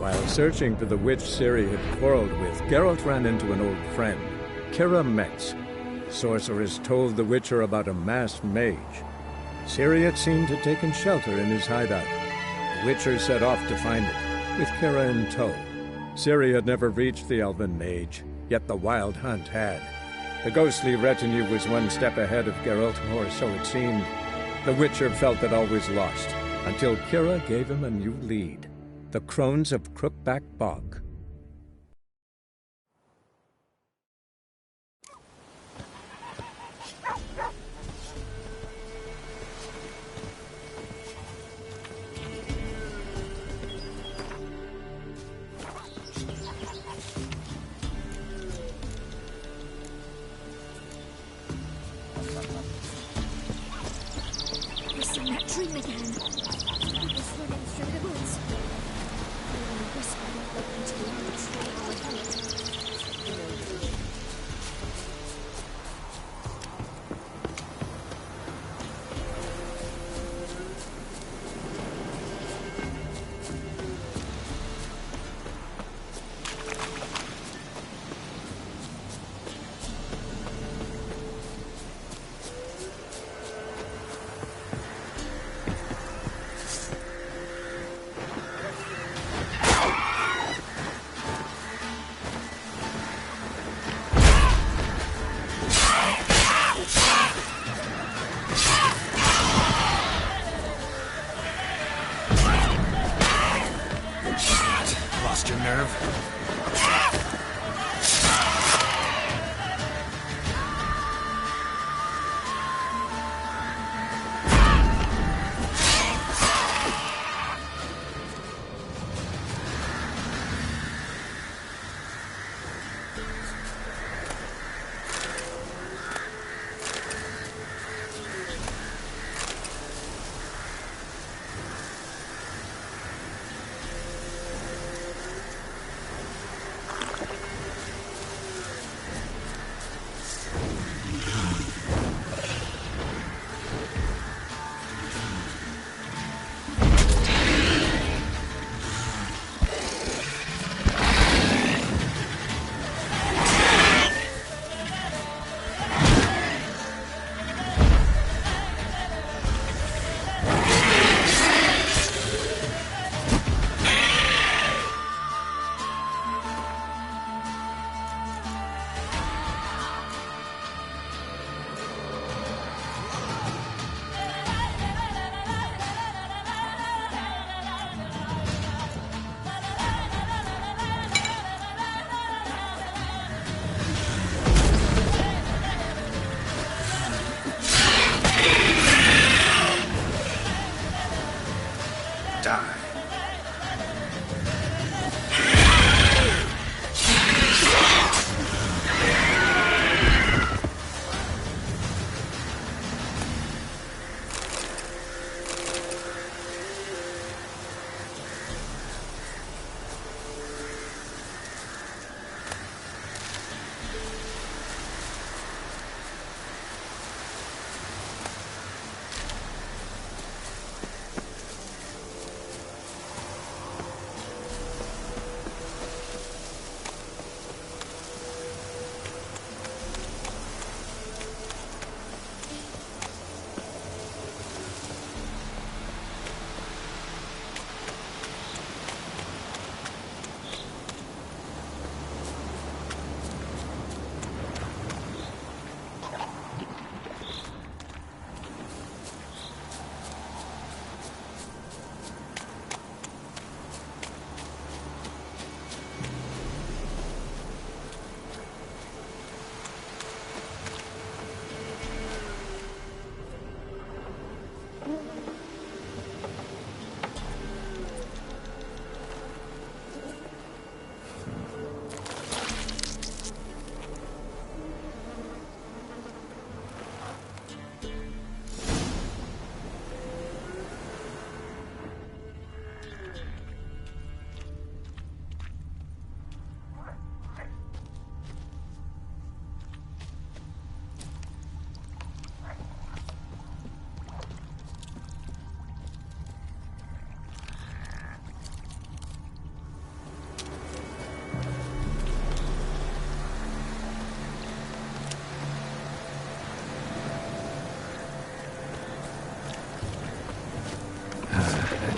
While searching for the witch Ciri had quarreled with, Geralt ran into an old friend, Kira Metz. Sorceress told the Witcher about a masked mage. Ciri had seemed to have taken shelter in his hideout. The Witcher set off to find it, with Kira in tow. Ciri had never reached the elven mage, yet the Wild Hunt had. The ghostly retinue was one step ahead of Geralt, or so it seemed. The Witcher felt that all was lost, until Kira gave him a new lead. The Crones of Crookback Bog. Listen, that dream again. It was running through the woods.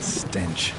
stench.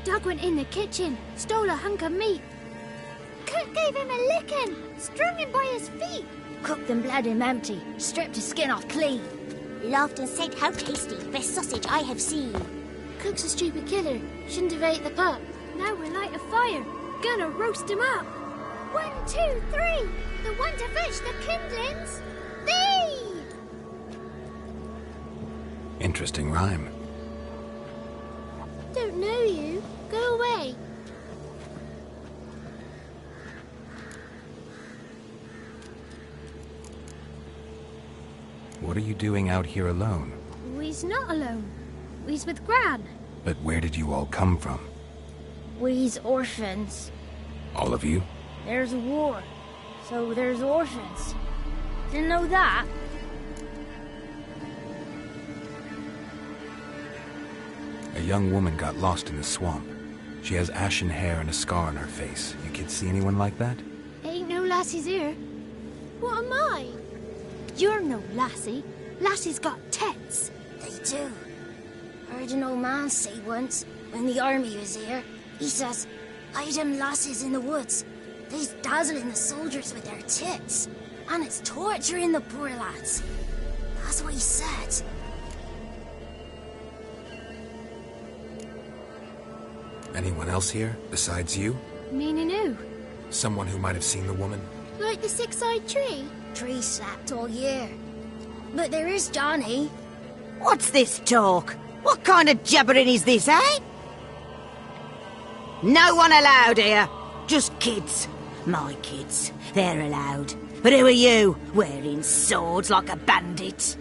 Doug went in the kitchen, stole a hunk of meat. Cook gave him a licking, strung him by his feet. Cooked and bled him empty, stripped his skin off clean. Laughed and said how tasty, best sausage I have seen. Cook's a stupid killer, shouldn't have ate the pup. Now we'll light a fire, gonna roast him up. 1, 2, 3, the one to fetch the kindlings. Thee! Interesting rhyme. Don't know you. Go away. What are you doing out here alone? We's not alone. We's with Gran. But where did you all come from? We's orphans. All of you? There's a war, so there's orphans. Didn't know that? A young woman got lost in the swamp. She has ashen hair and a scar on her face. You kids see anyone like that? Ain't no lassies here. What am I? You're no lassie. Lassie's got tits. They do. Heard an old man say once, when the army was here, he says, "I them lasses in the woods. They's dazzling the soldiers with their tits, and it's torturing the poor lads." That's what he said. Anyone else here, besides you? Meaning who? Someone who might have seen the woman? Like the six-eyed tree? Tree slapped all year. But there is Johnny. What's this talk? What kind of jabbering is this, eh? No one allowed here. Just kids. My kids. They're allowed. But who are you, wearing swords like a bandit?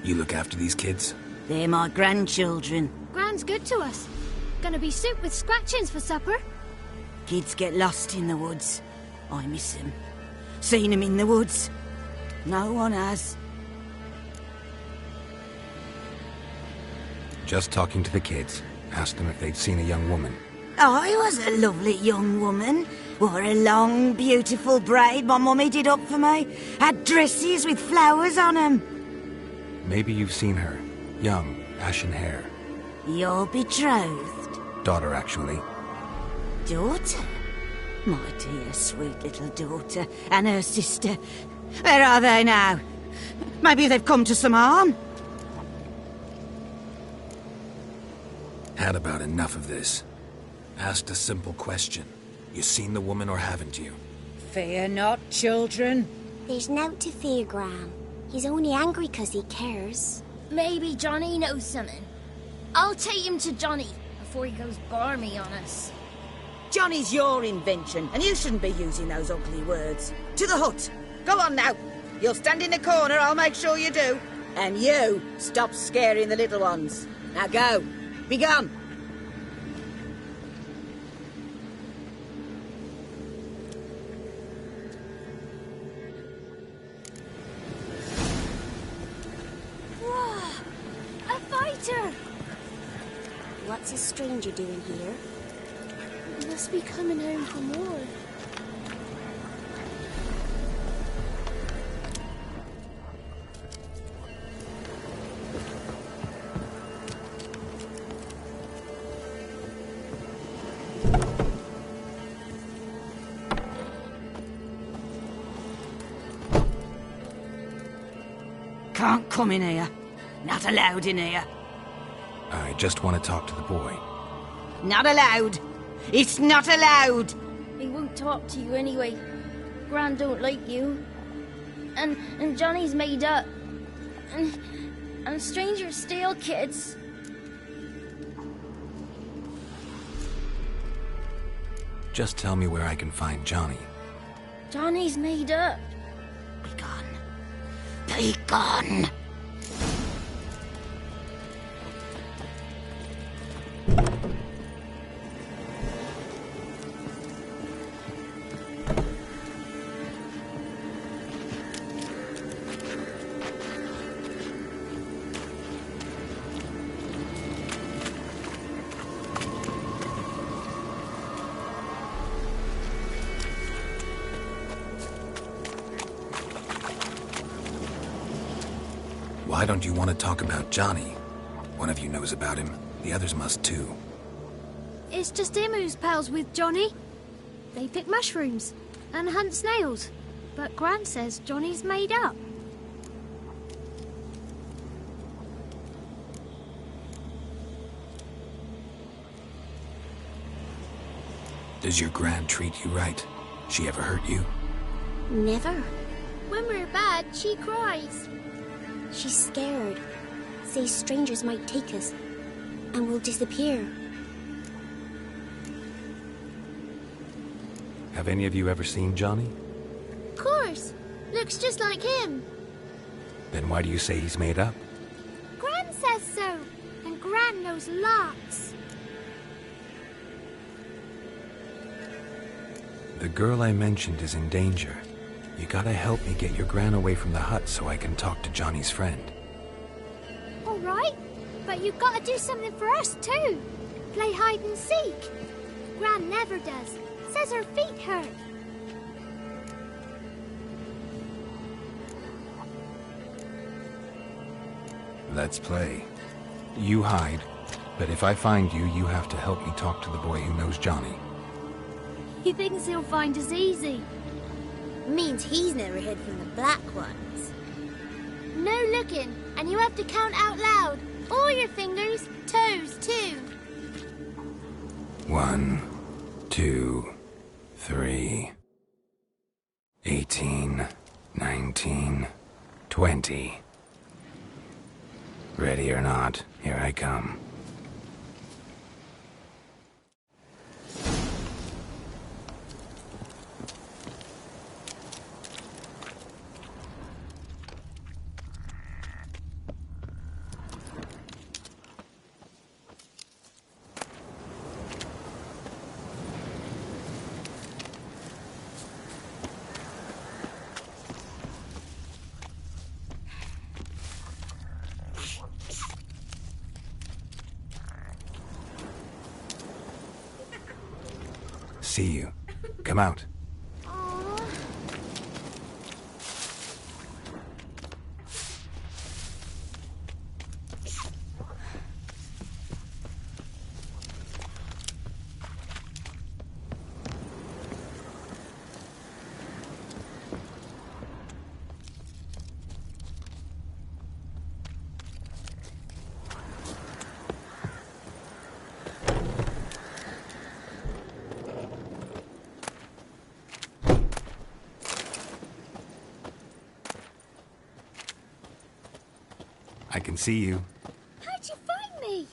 You look after these kids? They're my grandchildren. Gran's good to us. Gonna be soup with scratchings for supper. Kids get lost in the woods. I miss them. Seen them in the woods. No one has. Just talking to the kids. Asked them if they'd seen a young woman. I was a lovely young woman. Wore a long, beautiful braid my mummy did up for me. Had dresses with flowers on them. Maybe you've seen her. Young, ashen hair. You're betrothed. Daughter, actually. Daughter? My dear, sweet little daughter. And her sister. Where are they now? Maybe they've come to some harm? Had about enough of this. Asked a simple question. You seen the woman or haven't you? Fear not, children. There's nought to fear, Gran. He's only angry 'cause he cares. Maybe Johnny knows something. I'll take him to Johnny before he goes barmy on us. Johnny's your invention, and you shouldn't be using those ugly words. To the hut. Go on now. You'll stand in the corner, I'll make sure you do. And you, stop scaring the little ones. Now go. Be gone. Whoa! A fighter! What's a stranger doing here? He must be coming home from war. Can't come in here. Not allowed in here. I just want to talk to the boy. Not allowed. It's not allowed. He won't talk to you anyway. Gran don't like you. And Johnny's made up. And strangers steal kids. Just tell me where I can find Johnny. Johnny's made up. Be gone. Be gone. Why don't you want to talk about Johnny? One of you knows about him. The others must too. It's just him who's pals with Johnny. They pick mushrooms and hunt snails. But Gran says Johnny's made up. Does your Gran treat you right? She ever hurt you? Never. When we're bad, she cries. She's scared. Says strangers might take us. And we'll disappear. Have any of you ever seen Johnny? Of course. Looks just like him. Then why do you say he's made up? Gran says so. And Gran knows lots. The girl I mentioned is in danger. You gotta help me get your Gran away from the hut so I can talk to Johnny's friend. All right. But you've got to do something for us too. Play hide and seek. Gran never does. Says her feet hurt. Let's play. You hide, but if I find you, you have to help me talk to the boy who knows Johnny. He thinks he'll find us easy. Means he's never hid from the black ones. No looking, and you have to count out loud. All your fingers, toes too. 1, 2, 3, 18, 19, 20. Ready or not, here I come. See you. Come out. I can see you. How'd you find me?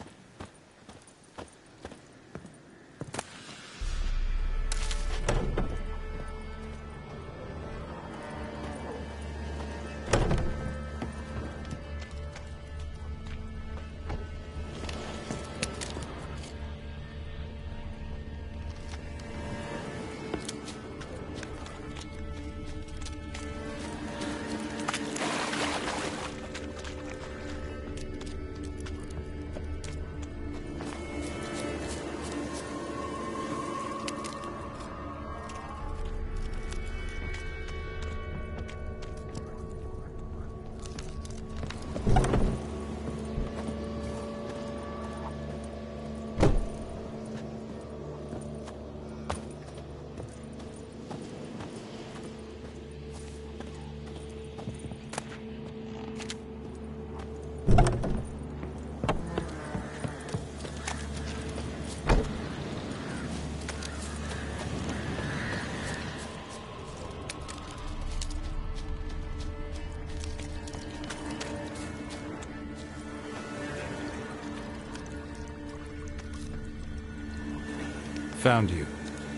Found you.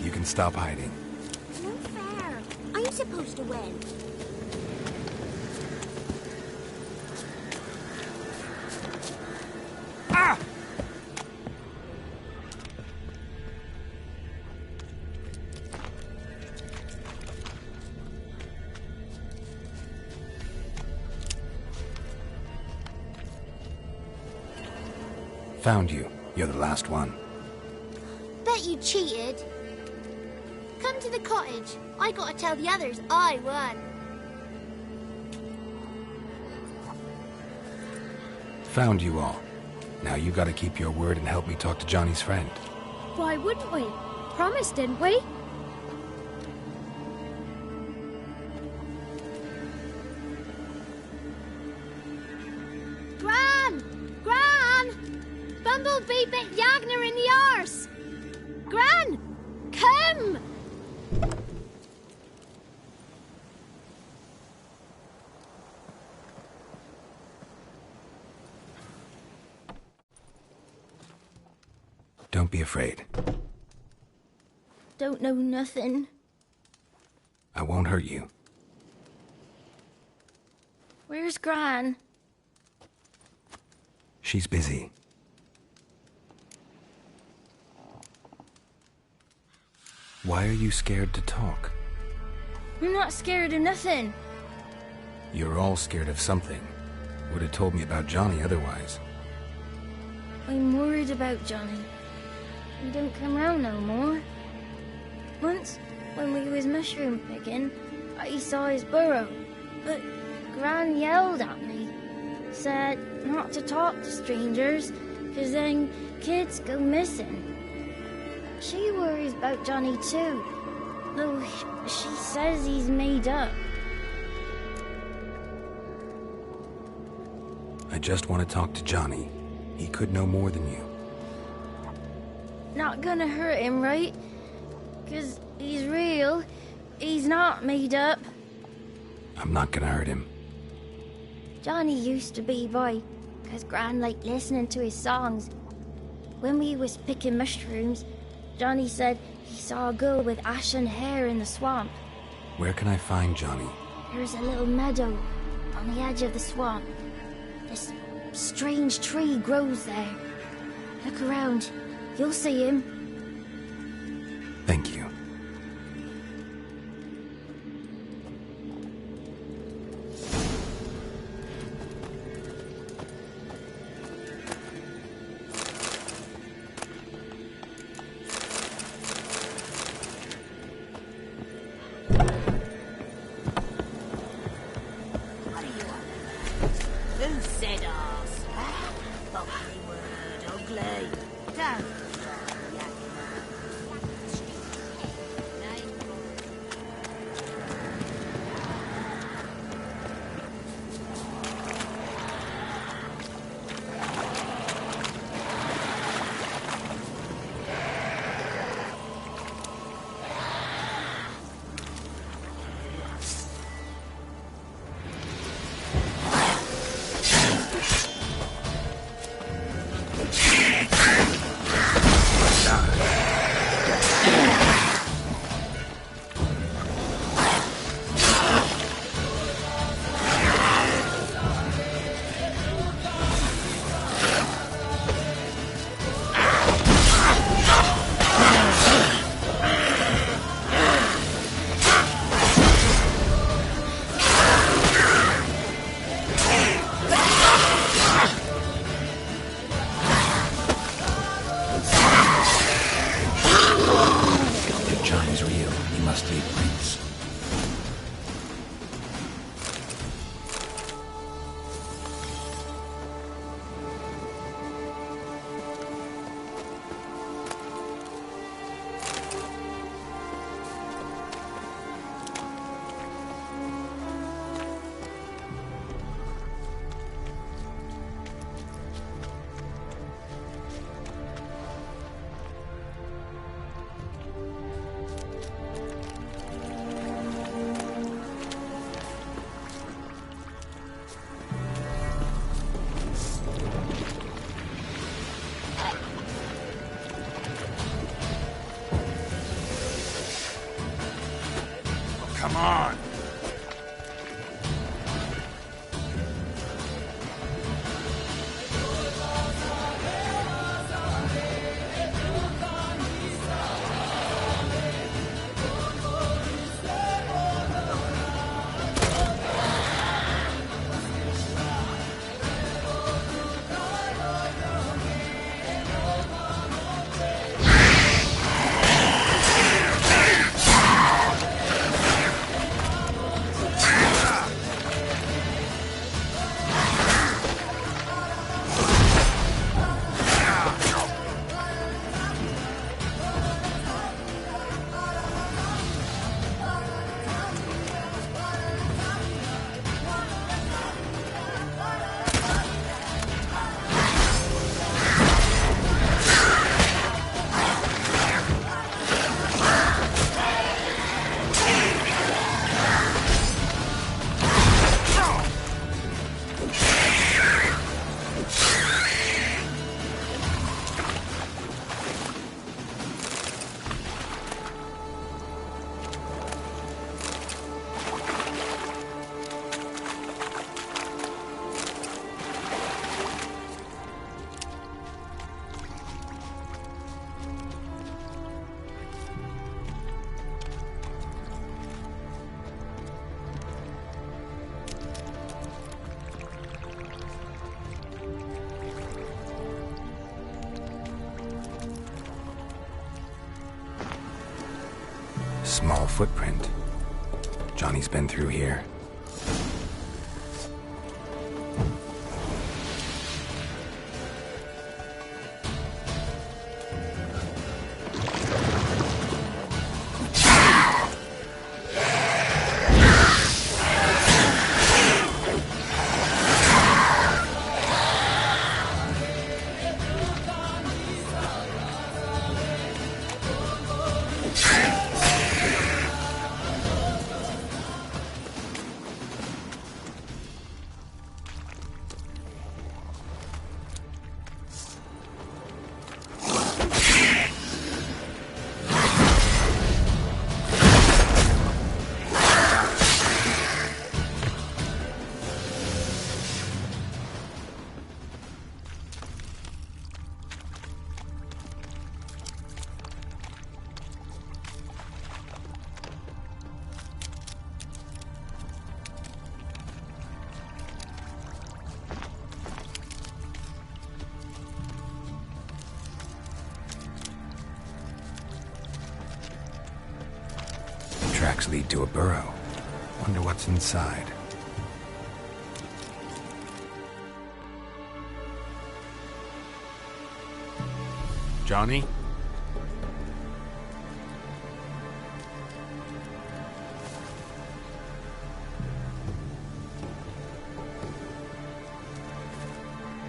You can stop hiding. No fair. I'm supposed to win. Ah! Found you. You're the last one. Bet you cheated. Come to the cottage. I gotta tell the others I won. Found you all. Now you gotta keep your word and help me talk to Johnny's friend. Why wouldn't we? Promised, didn't we? Gran! Gran! Bumblebee bit Yagner in the arse! Gran! Come! Don't be afraid. Don't know nothing. I won't hurt you. Where's Gran? She's busy. Why are you scared to talk? I'm not scared of nothing. You're all scared of something. Would have told me about Johnny otherwise. I'm worried about Johnny. He don't come round no more. Once, when we was mushroom picking, I saw his burrow, but Gran yelled at me. Said not to talk to strangers, 'cause then kids go missing. She worries about Johnny too, though she says he's made up. I just want to talk to Johnny. He could know more than you. Not gonna hurt him, right? 'Cause he's real. He's not made up. I'm not gonna hurt him. Johnny used to be by, 'cause Gran liked listening to his songs. When we was picking mushrooms, Johnny said he saw a girl with ashen hair in the swamp. Where can I find Johnny? There's a little meadow on the edge of the swamp. This strange tree grows there. Look around. You'll see him. Thank you. Who said arse? Bubbly word, ugly. Don't. Small footprint. Johnny's been through here. Tracks lead to a burrow. Wonder what's inside. Johnny?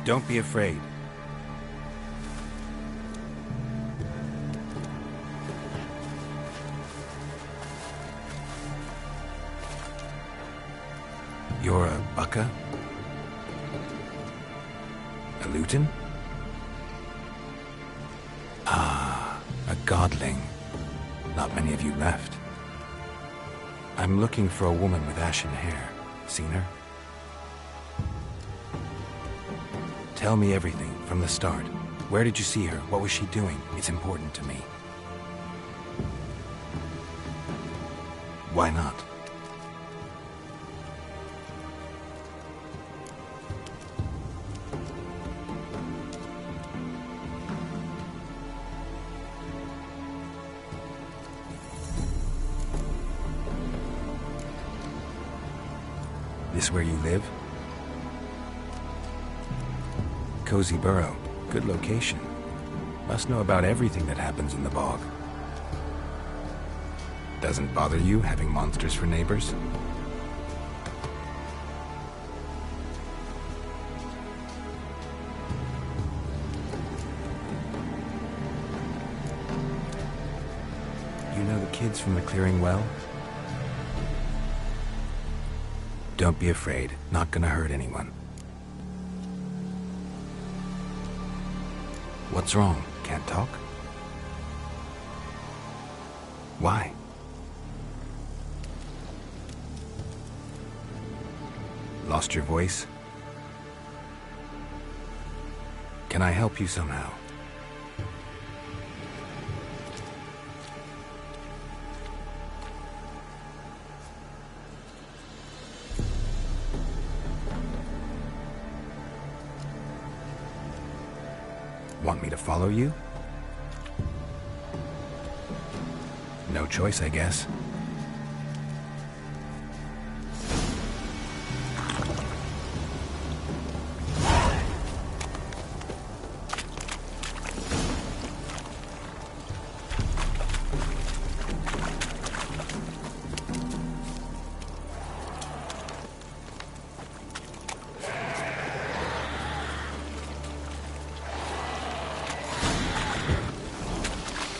Don't be afraid. You're a Bucka? A Luton? Ah, a godling. Not many of you left. I'm looking for a woman with ashen hair. Seen her? Tell me everything from the start. Where did you see her? What was she doing? It's important to me. Why not? This where you live? Cozy burrow. Good location. Must know about everything that happens in the bog. Doesn't bother you having monsters for neighbors? You know the kids from the clearing well? Don't be afraid. Not gonna hurt anyone. What's wrong? Can't talk? Why? Lost your voice? Can I help you somehow? Want me to follow you? No choice, I guess.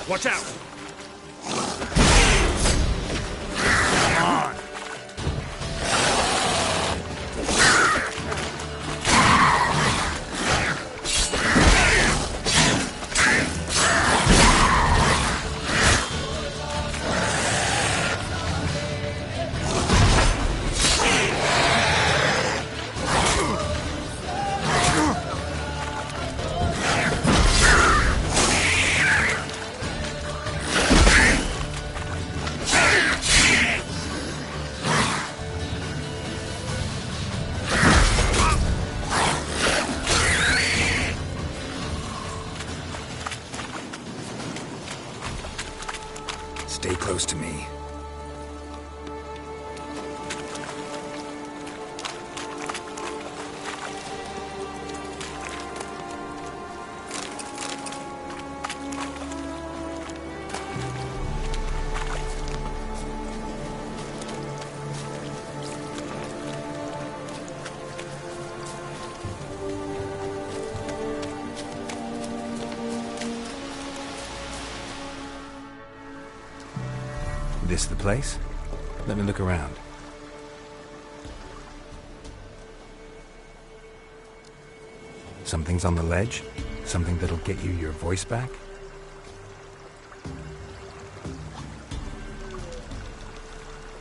Watch out! Stay close to me. This the place? Let me look around. Something's on the ledge? Something that'll get you your voice back?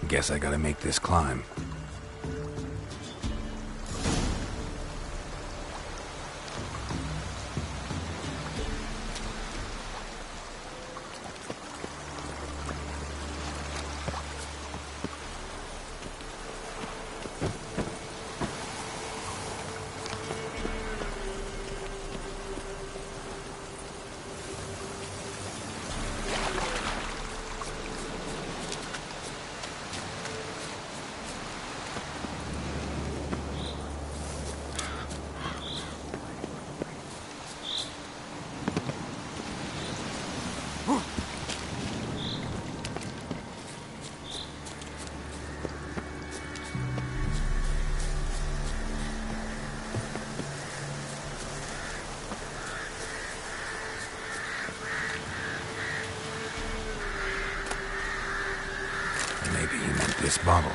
Guess I gotta make this climb. This bottle.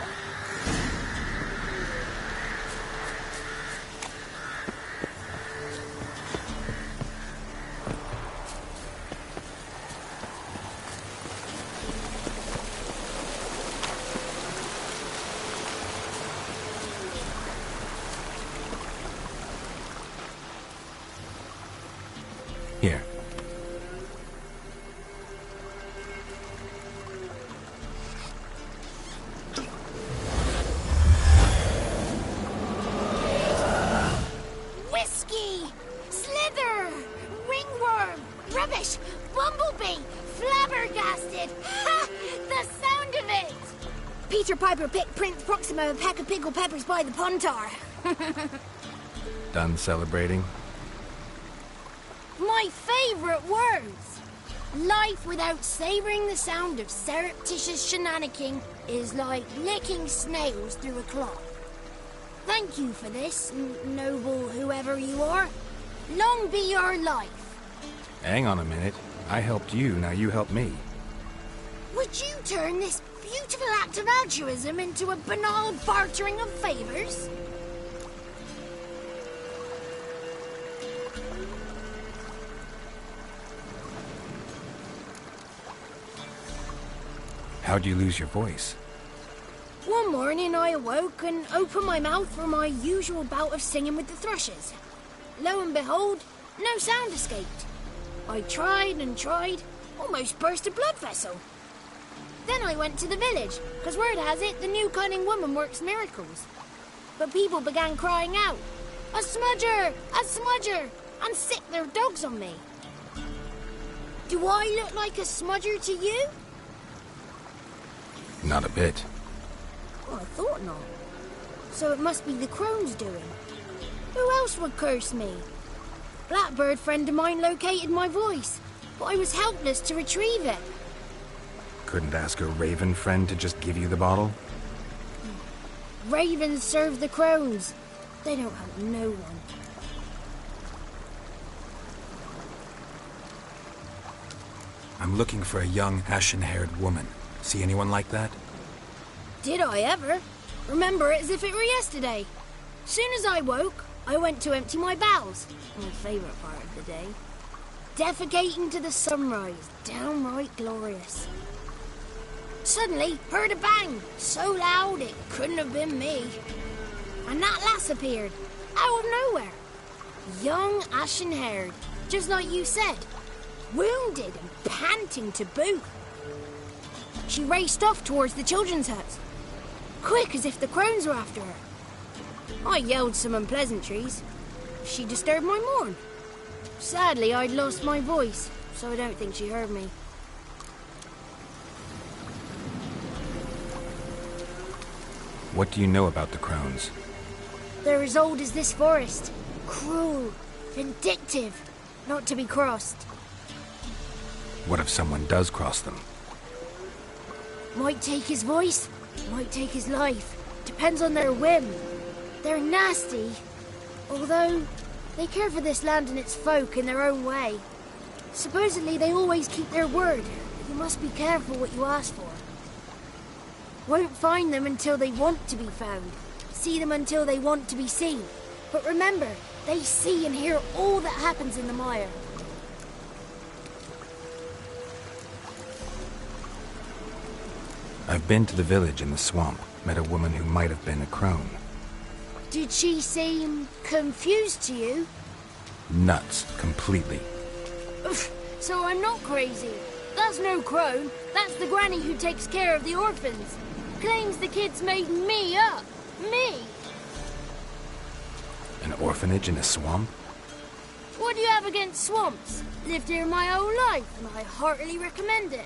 Here. Rubbish! Bumblebee! Flabbergasted! Ha! The sound of it! Peter Piper picked Prince Proxima a pack of pickled peppers by the puntar. Done celebrating? My favourite words! Life without savouring the sound of surreptitious shenanigans is like licking snails through a cloth. Thank you for this, noble whoever you are. Long be your life. Hang on a minute. I helped you, now you help me. Would you turn this beautiful act of altruism into a banal bartering of favours? How'd you lose your voice? One morning I awoke and opened my mouth for my usual bout of singing with the thrushes. Lo and behold, no sound escaped. I tried and tried, almost burst a blood vessel. Then I went to the village, because word has it the new cunning woman works miracles. But people began crying out, "A smudger! A smudger!" and sicked their dogs on me. Do I look like a smudger to you? Not a bit. Well, I thought not. So it must be the crone's doing. Who else would curse me? Blackbird friend of mine located my voice, but I was helpless to retrieve it. Couldn't ask a raven friend to just give you the bottle? Ravens serve the crones. They don't help no one. I'm looking for a young, ashen-haired woman. See anyone like that? Did I ever? Remember it as if it were yesterday. Soon as I woke, I went to empty my bowels. My favourite part of the day. Defecating to the sunrise. Downright glorious. Suddenly, heard a bang. So loud it couldn't have been me. And that lass appeared. Out of nowhere. Young, ashen-haired. Just like you said. Wounded and panting to boot. She raced off towards the children's huts. Quick as if the crones were after her. I yelled some unpleasantries. She disturbed my morn. Sadly, I'd lost my voice, so I don't think she heard me. What do you know about the crones? They're as old as this forest. Cruel, vindictive, not to be crossed. What if someone does cross them? Might take his voice, might take his life. Depends on their whim. They're nasty, although they care for this land and its folk in their own way. Supposedly they always keep their word. You must be careful what you ask for. Won't find them until they want to be found. See them until they want to be seen. But remember, they see and hear all that happens in the mire. I've been to the village in the swamp, met a woman who might have been a crone. Did she seem confused to you? Nuts, completely. So I'm not crazy. That's no crone. That's the granny who takes care of the orphans. Claims the kids made me up. Me! An orphanage in a swamp? What do you have against swamps? Lived here my whole life, and I heartily recommend it.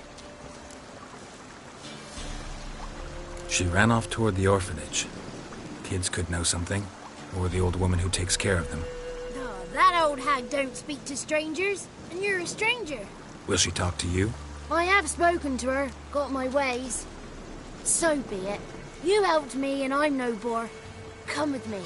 She ran off toward the orphanage. Kids could know something, or the old woman who takes care of them. Oh, that old hag don't speak to strangers, and you're a stranger. Will she talk to you? I have spoken to her, got my ways. So be it. You helped me, and I'm no bore. Come with me.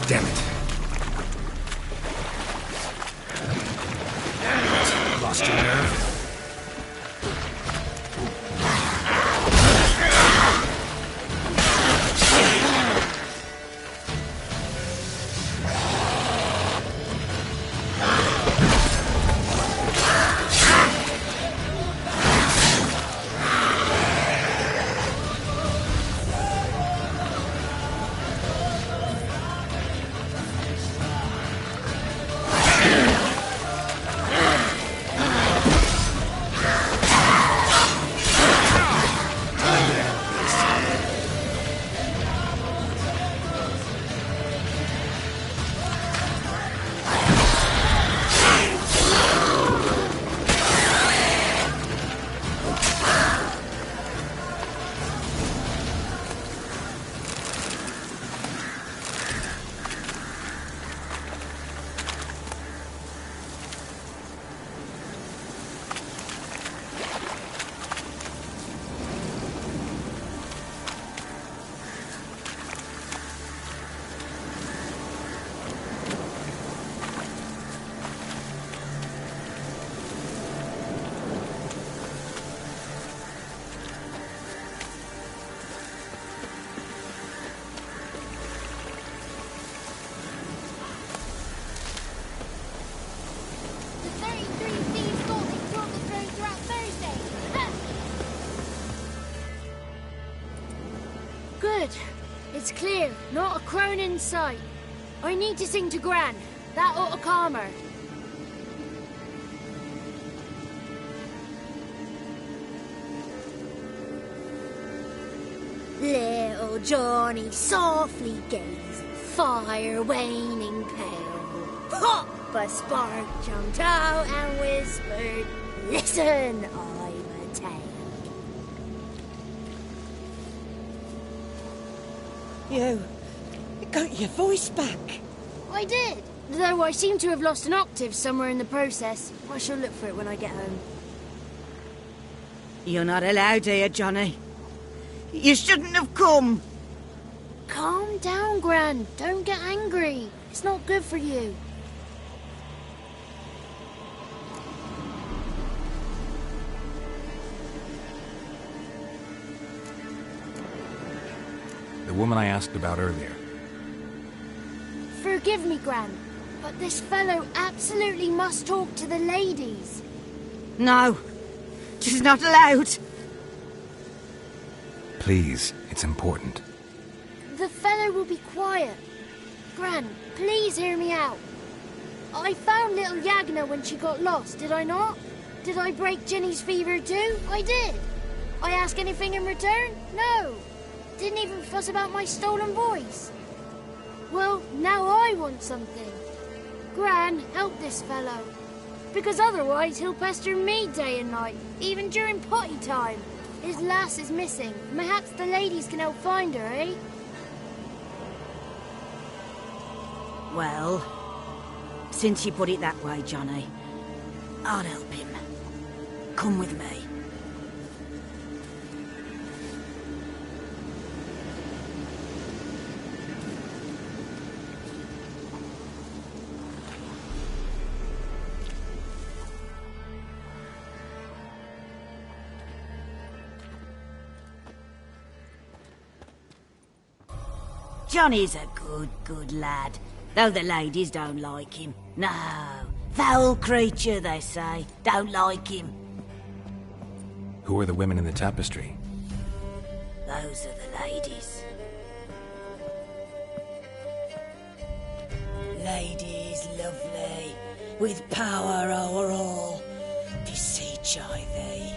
Damn it. Lost your nerve? Good. It's clear. Not a crone in sight. I need to sing to Gran. That ought to calm her. Little Johnny softly gazed, fire waning pale. Pop! A spark jumped out and whispered, "Listen, I'm a tale." You got your voice back. I did, though I seem to have lost an octave somewhere in the process. I shall look for it when I get home. You're not allowed here, Johnny. You shouldn't have come. Calm down, Gran. Don't get angry. It's not good for you. The woman I asked about earlier. Forgive me, Gran, but this fellow absolutely must talk to the ladies. No, she's not allowed. Please, it's important. The fellow will be quiet. Gran, please hear me out. I found little Yagna when she got lost, did I not? Did I break Jenny's fever too? I did. I ask anything in return? No. Didn't even fuss about my stolen voice. Well, now I want something. Gran, help this fellow. Because otherwise he'll pester me day and night, even during potty time. His lass is missing. Perhaps the ladies can help find her, eh? Well, since you put it that way, Johnny, I'll help him. Come with me. Johnny's a good lad, though the ladies don't like him. No, foul creature, they say. Don't like him. Who are the women in the tapestry? Those are the ladies. Ladies lovely, with power o'er all. Beseech I thee,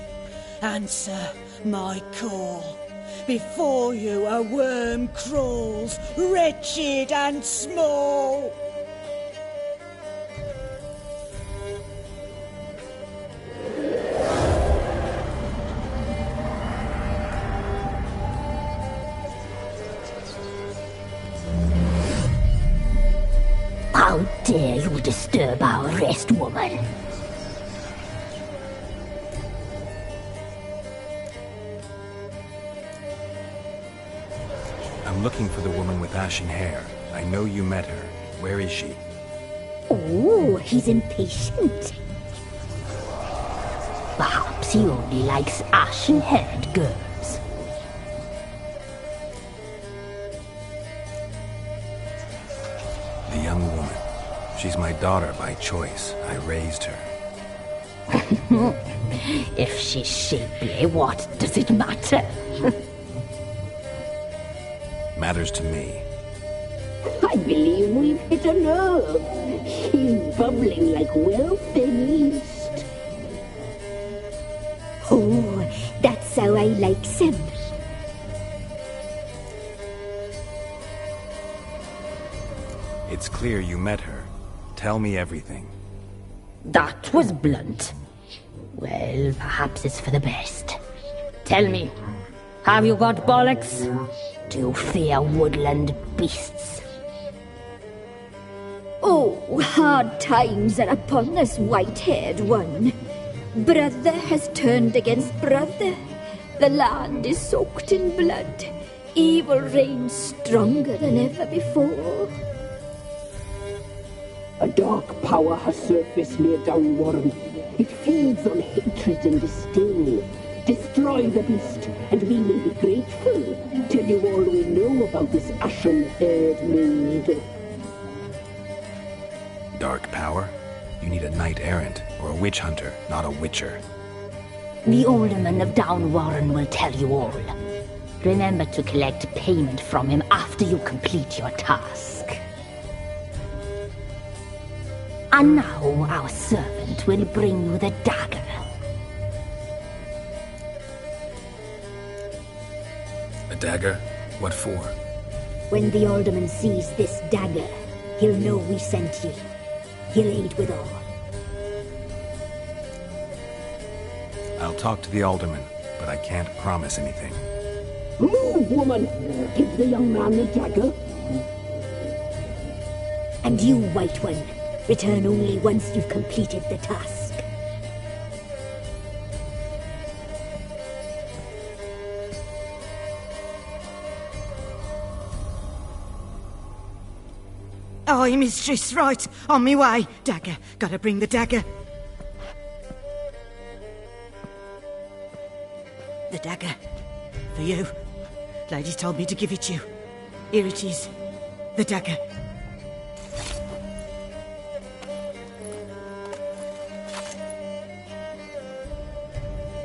answer my call. Before you a worm crawls, wretched and small. How dare you disturb our rest, woman? I'm looking for the woman with ashen hair. I know you met her. Where is she? Oh, he's impatient. Perhaps he only likes ashen-haired girls. The young woman. She's my daughter by choice. I raised her. If she's shapely, what does it matter? Matters to me. I believe we've hit a nerve. She's bubbling like well-fed yeast. Oh, that's how I like them. It's clear you met her. Tell me everything. That was blunt. Well, perhaps it's for the best. Tell me, have you got bollocks? Do you fear woodland beasts? Oh, hard times are upon this white-haired one. Brother has turned against brother. The land is soaked in blood. Evil reigns stronger than ever before. A dark power has surfaced near Downwarren. It feeds on hatred and disdain. Destroy the beast, and we may be grateful. Tell you all we know about this ashen-haired maid. Dark power? You need a knight-errant, or a witch-hunter, not a witcher. The alderman of Downwarren will tell you all. Remember to collect payment from him after you complete your task. And now our servant will bring you the dagger. A dagger? What for? When the alderman sees this dagger, he'll know we sent ye. He'll aid with all. I'll talk to the alderman, but I can't promise anything. Move, woman! Give the young man the dagger. And you, White One, return only once you've completed the task. Aye, mistress, right. On me way. Dagger. Gotta bring the dagger. The dagger. For you. Ladies told me to give it you. Here it is. The dagger.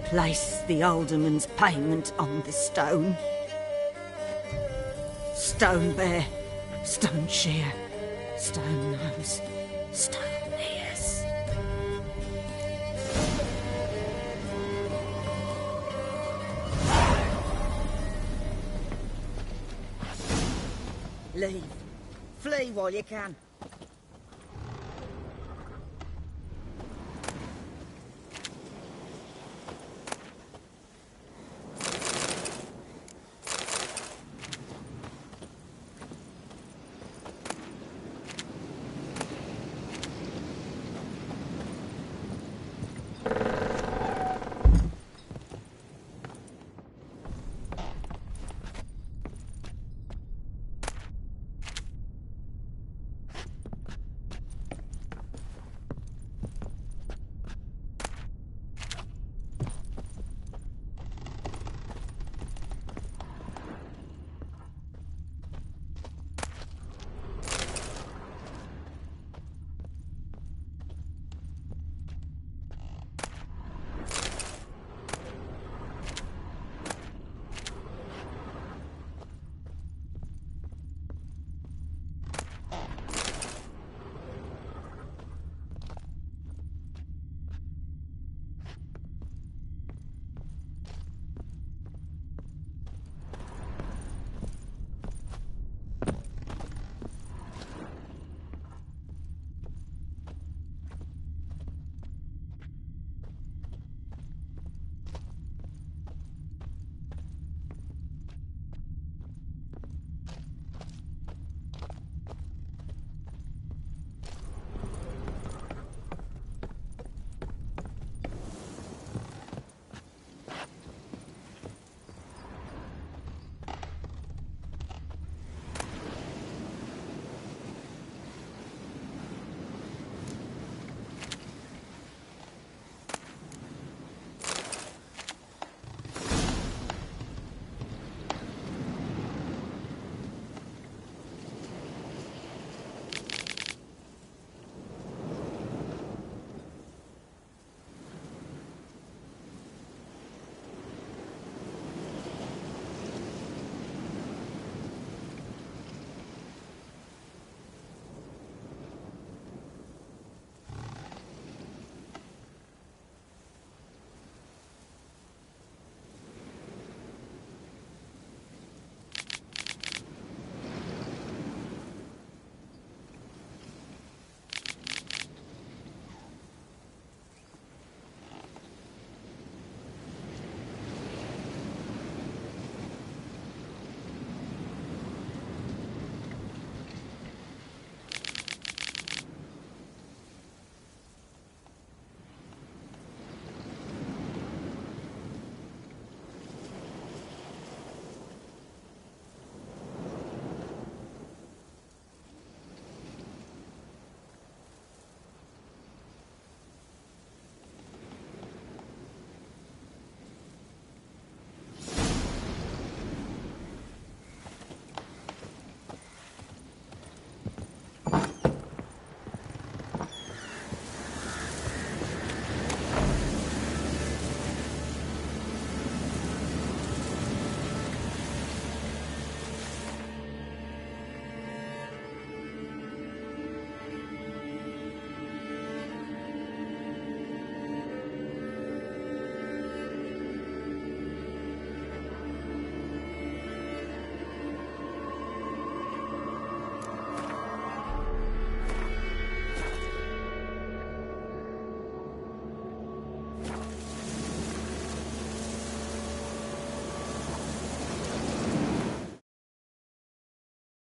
Place the alderman's payment on the stone. Stone bear. Stone shear. Stone nose, stone ears. Leave. Flee while you can.